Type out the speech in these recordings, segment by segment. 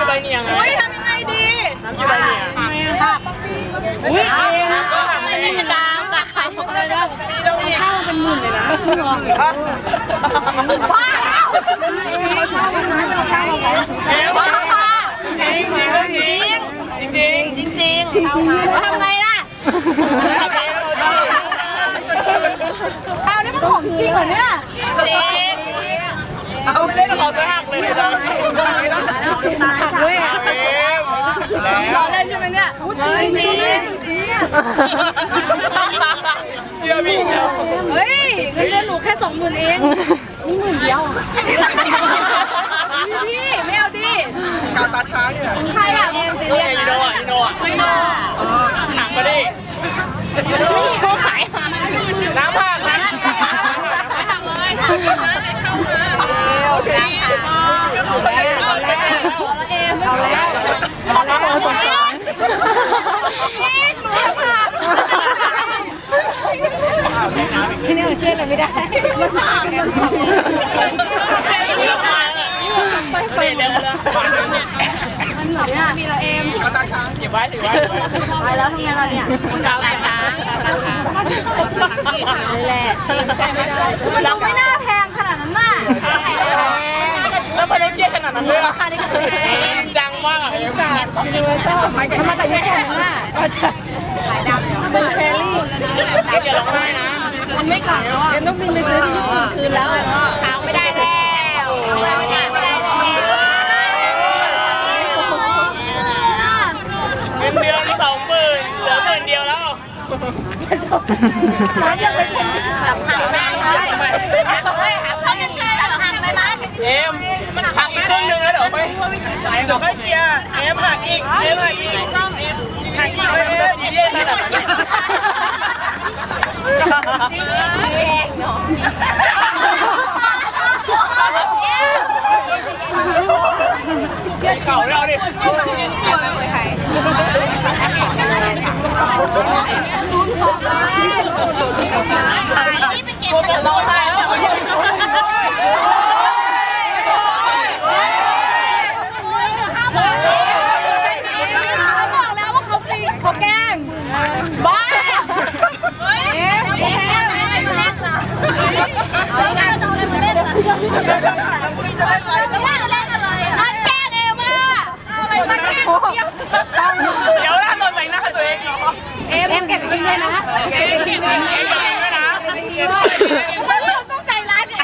ใบเนียงไง อุ้ยทำยังไงดี น้ำอยู่ใบเนียง ค่ะอุ้ย ก็ทำได้ ไม่มีกลางกลางเลยนะข้าวเป็นหมื่นเลยนะจริงเหรอว้าวเขาชอบกันนะเราข้าวกันว้าวจริงทำไงล่ะข้าวนี่มันของจริงเหรอเนี่ยจริงเอาเล่นขอจะหักเลยจ้ะรอเล่นใช่ไหมเนี่ยจริงเชื่อพี่แล้ว เฮ้ยเงินเดือนหนูแค่20,000เองนี่10,000เดียวพี่ไม่เอาดิ กาตาช้างเนี่ย ใครอะเอ็มซีเรียส อีโน่ถามมาดิเขาขาย น้ำผักนะโอเคเอาที่นี่ช่วยอะไรไม่ได้ไปเร็วเลยมันเหมือนเนี่ยมีเราเอ็ม กาตาช้างเก็บไว้ถือไว้ ไปแล้วทำไงเราเนี่ยกาวช้างนี่แหละมันดูไม่น่าแพงขนาดนั้นน่ะแล้วมันต้องเกลียดขนาดนั้นเลยอ่ะจังมากอ่ะจากยูนิเวอร์แซลมาจากญี่ปุ่นน่ะก็จะขายดำเนี่ยเป็นแครี่อย่าร้องไห้นะมันไม่ขายแล้วอ่ะต้องบินไปซื้อที่ญี่ปุ่นคืนแล้วขายไม่ได้แล้วเงินเดือน20,000เหลือ10,000เดียวแล้วหลังหักแม่เลยหักเลยมั้ยเอ็มหักอีกครึ่งนึงแล้วเดี๋ยวค่อยเคลียร์เอ็มหักอีกหักอีกไปเอ็มเยี่ยมขนาดนั้นเข่าเราดิโกงเราไทยแล้วบอกแล้วว่าเขาแกล้งบ้าเอ๊ะอะไรมาเล่นล่ะเอาไงจะเอาอะไรมาเล่นล่ะจะผ่านแล้วพรุ่งนี้จะเล่นอะไรแล้วว่าจะเล่นอะไรมันแกล้งเองอ่ะอะไรมาแกล้งเดี๋ยวนะเราใส่หน้าตัวเองเหรอเอ็มเก็บไปกินเลยนะเก็บด้วยนะต้องใจร้ายเนี่ย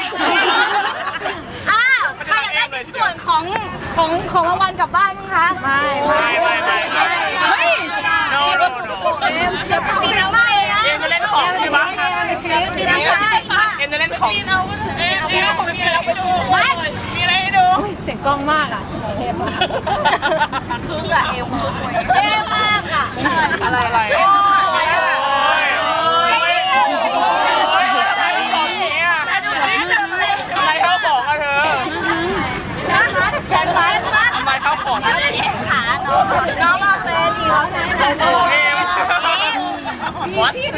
ใครอยากได้ชิ้นส่วนของรางวัลกลับบ้านมั้งคะไม่เฮ้ยโนเดี๋ยวทำสิ่งไม่นะเอ็มจะเล่นของใช่ไหมเอ็มจะเล่นของมีอะไรให้ดูเสียงกล้องมากอ่ะคืออะเอ็มเท่มากอ่ะอะไรอะไรเข้าของอะเธอแขนซ้ายมัดทำไมเข้าของขาน้องมาเฟรนดีแล้วนะเอ็ม